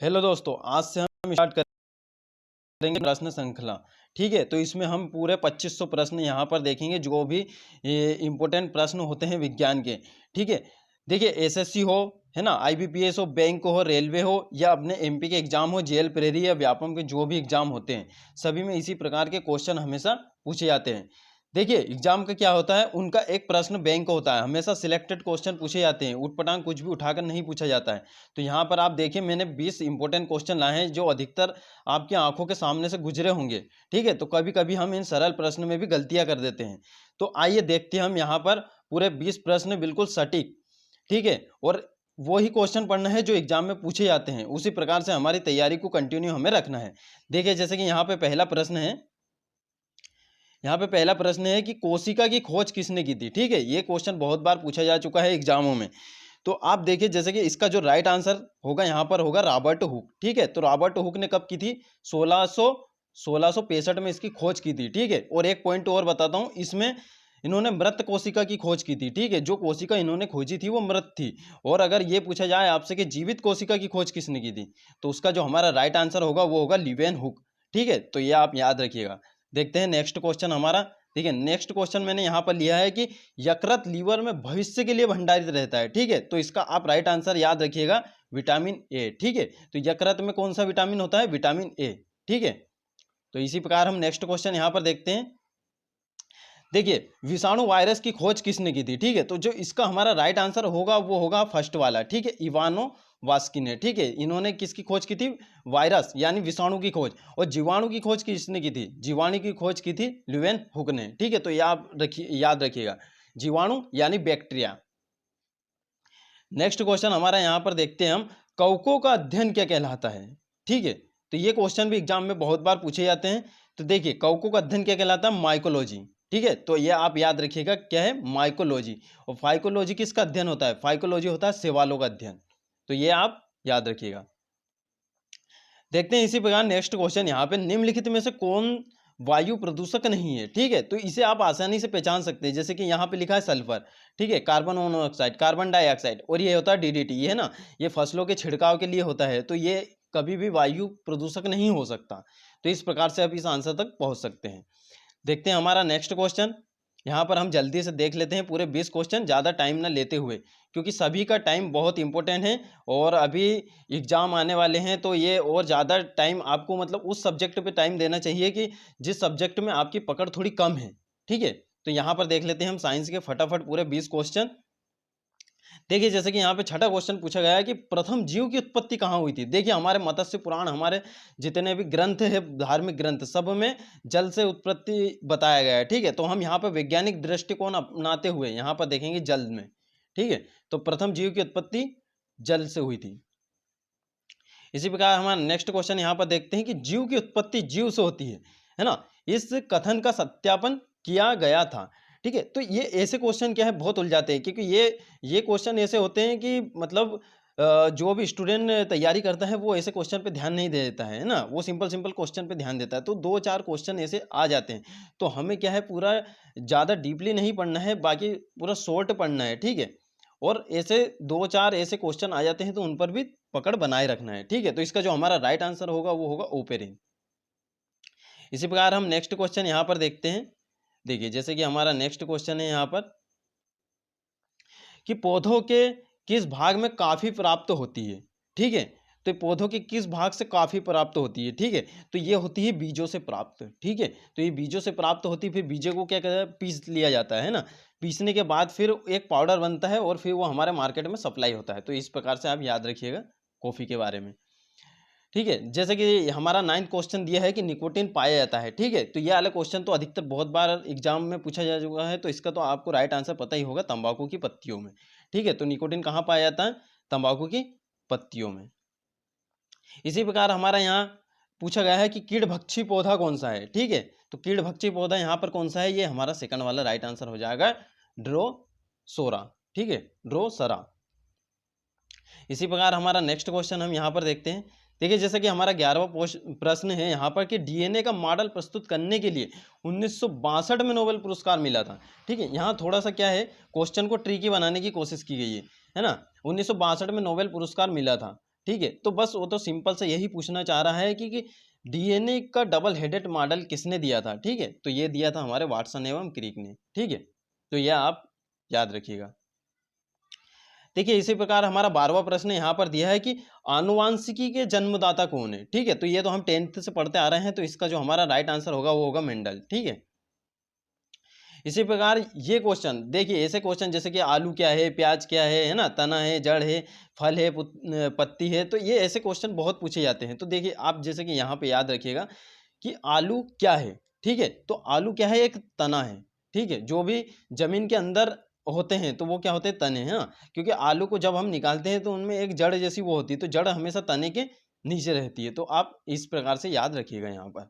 Hello दोस्तों, आज से हम स्टार्ट करेंगे प्रश्न श्रृंखला। ठीक है, तो इसमें हम पूरे 2500 प्रश्न यहाँ पर देखेंगे, जो भी इम्पोर्टेंट प्रश्न होते हैं विज्ञान के। ठीक है, देखिए एसएससी हो, है ना, आईबीपीएस हो, बैंक हो, रेलवे हो, या अपने एमपी के एग्जाम हो, जेएल प्रेरी या व्यापम के जो भी एग्जाम होते हैं, सभी में इसी प्रकार के क्वेश्चन हमेशा पूछे जाते हैं। देखिए एग्जाम का क्या होता है, उनका एक प्रश्न बैंक होता है, हमेशा सिलेक्टेड क्वेश्चन पूछे जाते हैं, उटपटांग कुछ भी उठाकर नहीं पूछा जाता है। तो यहाँ पर आप देखिए मैंने 20 इंपॉर्टेंट क्वेश्चन लाए हैं, जो अधिकतर आपकी आंखों के सामने से गुजरे होंगे। ठीक है, तो कभी कभी हम इन सरल प्रश्न में भी गलतियां कर देते हैं। तो आइए देखते हैं हम यहाँ पर पूरे 20 प्रश्न बिल्कुल सटीक। ठीक है, और वही क्वेश्चन पढ़ना है जो एग्जाम में पूछे जाते हैं, उसी प्रकार से हमारी तैयारी को कंटिन्यू हमें रखना है। देखिए जैसे कि यहाँ पे पहला प्रश्न है, यहाँ पे पहला प्रश्न है कि कोशिका की खोज किसने की थी। ठीक है, ये क्वेश्चन बहुत बार पूछा जा चुका है एग्जामों में। तो आप देखिए जैसे कि इसका जो राइट आंसर होगा यहाँ पर होगा रॉबर्ट हुक। ठीक है, तो रॉबर्ट हुक ने कब की थी, 1665 में इसकी खोज की थी। ठीक है, और एक पॉइंट और बताता हूँ, इसमें इन्होंने मृत कोशिका की खोज की थी। ठीक है, जो कोशिका इन्होंने खोजी थी वो मृत थी। और अगर ये पूछा जाए आपसे कि जीवित कोशिका की खोज किसने की थी, तो उसका जो हमारा राइट आंसर होगा वो होगा लीवेन हुक। ठीक है, तो ये आप याद रखिएगा। देखते हैं नेक्स्ट क्वेश्चन हमारा। ठीक है, नेक्स्ट क्वेश्चन मैंने यहाँ पर लिया है कि यकृत लीवर में भविष्य के लिए भंडारित रहता है। ठीक है, तो इसका आप राइट आंसर याद रखिएगा, विटामिन ए। ठीक है, तो यकृत में कौन सा विटामिन होता है, विटामिन ए। ठीक है, तो इसी प्रकार हम नेक्स्ट क्वेश्चन यहाँ पर देखते हैं। देखिए विषाणु वायरस की खोज किसने की थी। ठीक है, तो जो इसका हमारा राइट आंसर होगा वो होगा फर्स्ट वाला। ठीक है, इवानो वास्की ने। ठीक है, इन्होंने किसकी खोज की थी, वायरस यानी विषाणु की खोज। और जीवाणु की खोज किसने की थी, जीवाणु की खोज की थी ल्यूवेन हुक ने। ठीक है, तो याद रखिएगा, जीवाणु यानी बैक्टीरिया। नेक्स्ट क्वेश्चन हमारा यहाँ पर देखते हैं हम, कवकों का अध्ययन क्या कहलाता है। ठीक है, तो ये क्वेश्चन भी एग्जाम में बहुत बार पूछे जाते हैं। तो देखिए कवकों का अध्ययन क्या कहलाता है, माइकोलॉजी। ठीक है, तो ये आप याद रखिएगा क्या है, माइकोलॉजी। और फाइकोलॉजी किसका अध्ययन होता है, फाइकोलॉजी होता है शैवालों का अध्ययन। तो ये आप याद रखिएगा। देखते हैं इसी प्रकार नेक्स्ट क्वेश्चन यहाँ पे, निम्नलिखित में से कौन वायु प्रदूषक नहीं है। ठीक है, तो इसे आप आसानी से पहचान सकते हैं, जैसे कि यहाँ पे लिखा है सल्फर। ठीक है, कार्बन मोनोऑक्साइड, कार्बन डाइऑक्साइड, और ये होता है डीडीटी। ये है ना, ये फसलों के छिड़काव के लिए होता है, तो ये कभी भी वायु प्रदूषक नहीं हो सकता। तो इस प्रकार से आप इस आंसर तक पहुंच सकते हैं। देखते हैं हमारा नेक्स्ट क्वेश्चन। यहाँ पर हम जल्दी से देख लेते हैं पूरे 20 क्वेश्चन, ज़्यादा टाइम ना लेते हुए, क्योंकि सभी का टाइम बहुत इंपॉर्टेंट है। और अभी एग्जाम आने वाले हैं, तो ये और ज़्यादा टाइम आपको मतलब उस सब्जेक्ट पे टाइम देना चाहिए कि जिस सब्जेक्ट में आपकी पकड़ थोड़ी कम है। ठीक है, तो यहाँ पर देख लेते हैं हम साइंस के फटाफट पूरे 20 क्वेश्चन। देखिए जैसे कि यहाँ पे छठा क्वेश्चन पूछा गया है कि प्रथम जीव की उत्पत्ति कहाँ हुई थी। देखिए हमारे मत्स्य पुराण, हमारे जितने भी ग्रंथ है, धार्मिक ग्रंथ, सब में जल से उत्पत्ति बताया गया है। ठीक है, तो हम यहाँ पर वैज्ञानिक दृष्टिकोण अपनाते हुए यहाँ पर देखेंगे जल में। ठीक है, तो प्रथम जीव की उत्पत्ति जल से हुई थी। इसी प्रकार हमारा नेक्स्ट क्वेश्चन यहाँ पर देखते हैं कि जीव की उत्पत्ति जीव से होती है ना, इस कथन का सत्यापन किया गया था। ठीक है, तो ये ऐसे क्वेश्चन क्या है, बहुत उलझाते हैं, क्योंकि ये क्वेश्चन ऐसे होते हैं कि मतलब जो भी स्टूडेंट तैयारी करता है वो ऐसे क्वेश्चन पे ध्यान नहीं देता है ना, वो सिंपल सिंपल क्वेश्चन पे ध्यान देता है। तो 2-4 क्वेश्चन ऐसे आ जाते हैं, तो हमें क्या है, पूरा ज़्यादा डीपली नहीं पढ़ना है, बाकी पूरा शॉर्ट पढ़ना है। ठीक है, और ऐसे 2-4 ऐसे क्वेश्चन आ जाते हैं, तो उन पर भी पकड़ बनाए रखना है। ठीक है, तो इसका जो हमारा राइट आंसर होगा वो होगा ओपेरिन। इसी प्रकार हम नेक्स्ट क्वेश्चन यहाँ पर देखते हैं। देखिए जैसे कि हमारा नेक्स्ट क्वेश्चन है यहाँ पर कि पौधों के किस भाग में काफ़ी प्राप्त होती है। ठीक है, तो पौधों के किस भाग से काफ़ी प्राप्त होती है। ठीक है, तो ये होती है बीजों से प्राप्त। ठीक है, तो ये बीजों से प्राप्त होती है, फिर बीजों को क्या कहते हैं, पीस लिया जाता है ना, पीसने के बाद फिर एक पाउडर बनता है, और फिर वो हमारे मार्केट में सप्लाई होता है। तो इस प्रकार से आप याद रखिएगा कॉफ़ी के बारे में। ठीक है, जैसे कि हमारा 9th क्वेश्चन दिया है कि निकोटीन पाया जाता है। ठीक है, तो ये वाला क्वेश्चन तो अधिकतर बहुत बार एग्जाम में पूछा जा चुका है, तो इसका तो आपको राइट आंसर पता ही होगा, तंबाकू की पत्तियों में। ठीक है, तो निकोटीन कहाँ पाया जाता है, तंबाकू की पत्तियों में। इसी प्रकार हमारा यहाँ पूछा गया है कि कीड़भक्षी पौधा कौन सा है। ठीक है, तो कीड़भक्षी पौधा यहाँ पर कौन सा है, ये हमारा सेकंड वाला राइट आंसर हो जाएगा, ड्रोसोरा। ठीक है, ड्रोसरा। इसी प्रकार हमारा नेक्स्ट क्वेश्चन हम यहाँ पर देखते हैं। देखिए जैसे कि हमारा 11वां प्रश्न है यहाँ पर कि डीएनए का मॉडल प्रस्तुत करने के लिए 1962 में नोबेल पुरस्कार मिला था। ठीक है, यहाँ थोड़ा सा क्या है, क्वेश्चन को ट्रिकी बनाने की कोशिश की गई है ना। 1962 में नोबेल पुरस्कार मिला था। ठीक है। तो बस वो तो सिंपल से यही पूछना चाह रहा है कि डीएनए का डबल हेडेड मॉडल किसने दिया था, ठीक है। तो ये दिया था हमारे वाटसन एवं क्रिक ने, ठीक है। तो यह आप याद रखिएगा। देखिए इसी प्रकार हमारा 12वां प्रश्न यहाँ पर दिया है कि आनुवांशिकी के जन्मदाता कौन है, ठीक है। तो ये तो हम 10th से पढ़ते आ रहे हैं, तो इसका जो हमारा राइट आंसर होगा वो होगा मेंडल, ठीक है। इसी प्रकार ये क्वेश्चन देखिए, ऐसे क्वेश्चन जैसे कि आलू क्या है, प्याज क्या है ना, तना है, जड़ है, फल है, पत्ती है, तो ये ऐसे क्वेश्चन बहुत पूछे जाते हैं। तो देखिए आप जैसे कि यहाँ पे याद रखिएगा कि आलू क्या है, ठीक है। तो आलू क्या है, एक तना है, ठीक है। जो भी जमीन के अंदर होते हैं तो वो क्या होते हैं, तने हैं। क्योंकि आलू को जब हम निकालते हैं तो उनमें एक जड़ जैसी वो होती है, तो जड़ हमेशा तने के नीचे रहती है। तो आप इस प्रकार से याद रखिएगा। यहाँ पर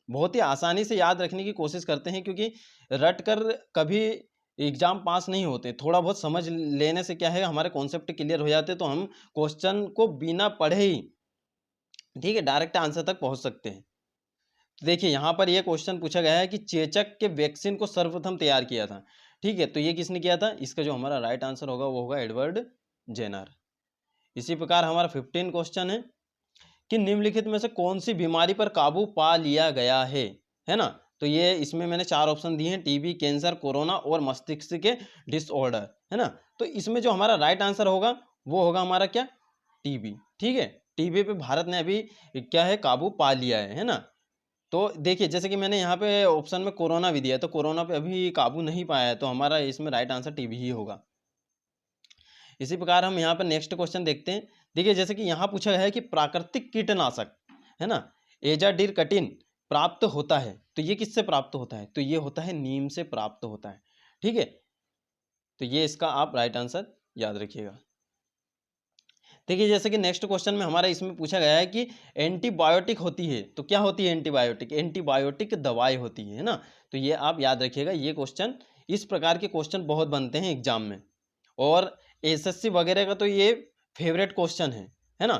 बहुत ही आसानी से याद रखने की कोशिश करते हैं, क्योंकि रट कर कभी एग्जाम पास नहीं होते। थोड़ा बहुत समझ लेने से क्या है, हमारे कॉन्सेप्ट क्लियर हो जाते हैं, तो हम क्वेश्चन को बिना पढ़े ही, ठीक है, डायरेक्ट आंसर तक पहुंच सकते हैं। तो देखिए यहाँ पर यह क्वेश्चन पूछा गया है कि चेचक के वैक्सीन को सर्वप्रथम तैयार किया था, ठीक है। तो ये किसने किया था, इसका जो हमारा राइट आंसर होगा वो होगा एडवर्ड जेनर। इसी प्रकार हमारा 15 क्वेश्चन है कि निम्नलिखित में से कौन सी बीमारी पर काबू पा लिया गया है ना। तो ये इसमें मैंने 4 ऑप्शन दिए हैं, टीबी, कैंसर, कोरोना और मस्तिष्क के डिसऑर्डर, है ना। तो इसमें जो हमारा राइट आंसर होगा वो होगा हमारा क्या, टीबी, ठीक है। टीबी पे भारत ने अभी क्या है, काबू पा लिया है ना। तो देखिए जैसे कि मैंने यहाँ पे ऑप्शन में कोरोना भी दिया है, तो कोरोना पे अभी काबू नहीं पाया है, तो हमारा इसमें राइट आंसर टीबी ही होगा। इसी प्रकार हम यहाँ पर नेक्स्ट क्वेश्चन देखते हैं। देखिए जैसे कि यहाँ पूछा गया है कि प्राकृतिक कीटनाशक, है ना, एजाडिरकटिन प्राप्त होता है, तो ये किससे प्राप्त होता है, तो ये होता है नीम से प्राप्त होता है, ठीक है। तो ये इसका आप राइट आंसर याद रखिएगा। देखिए जैसे कि नेक्स्ट क्वेश्चन में हमारा इसमें पूछा गया है कि एंटीबायोटिक होती है, तो क्या होती है एंटीबायोटिक, एंटीबायोटिक दवाई होती है ना। तो ये आप याद रखिएगा। ये क्वेश्चन, इस प्रकार के क्वेश्चन बहुत बनते हैं एग्जाम में, और एसएससी वगैरह का तो ये फेवरेट क्वेश्चन है ना।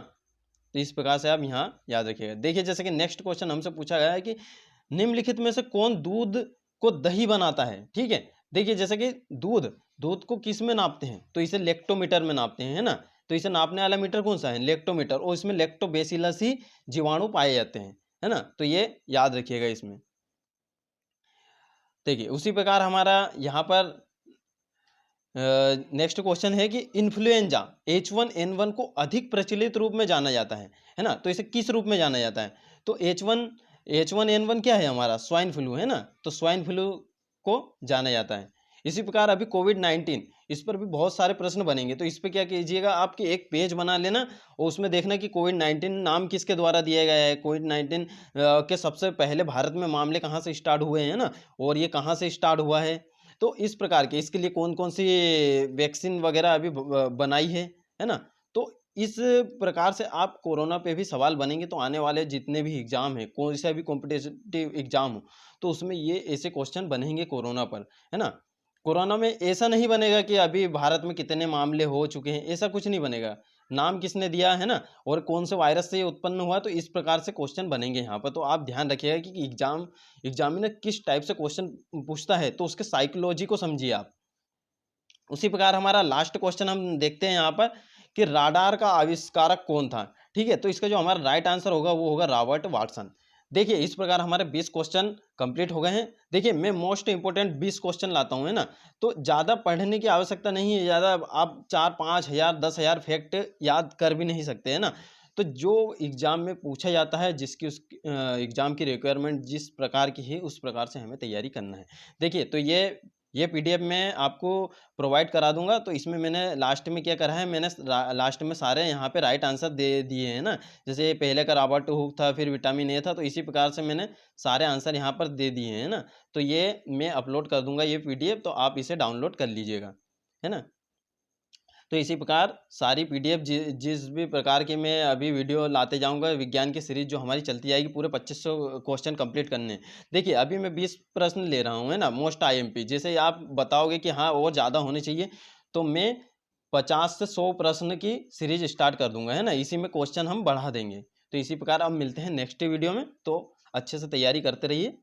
तो इस प्रकार से आप यहाँ याद रखिएगा। देखिए जैसे कि नेक्स्ट क्वेश्चन हमसे पूछा गया है कि निम्नलिखित में से कौन दूध को दही बनाता है, ठीक है। देखिए जैसे कि दूध दूध को किस में नापते हैं, तो इसे लेक्टोमीटर में नापते हैं, है ना। तो इसे नापने वाला मीटर कौन सा है, लेक्टोमीटर, और इसमें लेक्टोबैसिलस ही जीवाणु पाए जाते हैं, है ना। तो ये याद रखिएगा इसमें। देखिए उसी प्रकार हमारा यहाँ पर नेक्स्ट क्वेश्चन है कि इन्फ्लुएंजा H1N1 को अधिक प्रचलित रूप में जाना जाता है ना। तो इसे किस रूप में जाना जाता है, तो H1N1 क्या है, हमारा स्वाइन फ्लू, है ना। तो स्वाइन फ्लू को जाना जाता है। इसी प्रकार अभी कोविड-19, इस पर भी बहुत सारे प्रश्न बनेंगे। तो इस पर क्या कीजिएगा, आपके एक पेज बना लेना और उसमें देखना कि कोविड-19 नाम किसके द्वारा दिया गया है, कोविड-19 के सबसे पहले भारत में मामले कहाँ से स्टार्ट हुए हैं ना, और ये कहाँ से स्टार्ट हुआ है। तो इस प्रकार के इसके लिए कौन कौन सी वैक्सीन वगैरह अभी बनाई है ना। तो इस प्रकार से आप कोरोना पे भी सवाल बनेंगे। तो आने वाले जितने भी एग्जाम है, कोई सा भी कॉम्पिटिटिव एग्जाम हो, तो उसमें ये ऐसे क्वेश्चन बनेंगे कोरोना पर, है ना। कोरोना में ऐसा नहीं बनेगा कि अभी भारत में कितने मामले हो चुके हैं, ऐसा कुछ नहीं बनेगा। नाम किसने दिया है ना, और कौन से वायरस से ये उत्पन्न हुआ, तो इस प्रकार से क्वेश्चन बनेंगे यहाँ पर। तो आप ध्यान रखिएगा कि एग्जामिनर किस टाइप से क्वेश्चन पूछता है, तो उसके साइकोलॉजी को समझिए आप। उसी प्रकार हमारा लास्ट क्वेश्चन हम देखते हैं यहाँ पर कि राडार का आविष्कारक कौन था, ठीक है। तो इसका जो हमारा राइट आंसर होगा वो होगा रॉबर्ट वाटसन। देखिए इस प्रकार हमारे 20 क्वेश्चन कंप्लीट हो गए हैं। देखिए मैं मोस्ट इंपोर्टेंट 20 क्वेश्चन लाता हूँ, है ना। तो ज़्यादा पढ़ने की आवश्यकता नहीं है, ज़्यादा आप 4-5 हज़ार 10,000 फैक्ट याद कर भी नहीं सकते, है ना। तो जो एग्जाम में पूछा जाता है, जिसकी उस एग्जाम की रिक्वायरमेंट जिस प्रकार की है, उस प्रकार से हमें तैयारी करना है। देखिए तो ये पीडीएफ मैं आपको प्रोवाइड करा दूंगा। तो इसमें मैंने लास्ट में क्या करा है, मैंने लास्ट में सारे यहाँ पे राइट आंसर दे दिए हैं ना। जैसे पहले का रॉबर्ट हुक था, फिर विटामिन ए था, तो इसी प्रकार से मैंने सारे आंसर यहाँ पर दे दिए हैं ना। तो ये मैं अपलोड कर दूंगा ये पीडीएफ, तो आप इसे डाउनलोड कर लीजिएगा, है ना। तो इसी प्रकार सारी पीडीएफ जिस भी प्रकार की मैं अभी वीडियो लाते जाऊंगा, विज्ञान की सीरीज जो हमारी चलती जाएगी, पूरे 2500 क्वेश्चन कंप्लीट करने हैं। देखिए अभी मैं 20 प्रश्न ले रहा हूँ, है ना, मोस्ट आईएमपी। जैसे आप बताओगे कि हाँ और ज़्यादा होने चाहिए, तो मैं 50 से 100 प्रश्न की सीरीज स्टार्ट कर दूंगा, है ना। इसी में क्वेश्चन हम बढ़ा देंगे। तो इसी प्रकार अब मिलते हैं नेक्स्ट वीडियो में। तो अच्छे से तैयारी करते रहिए।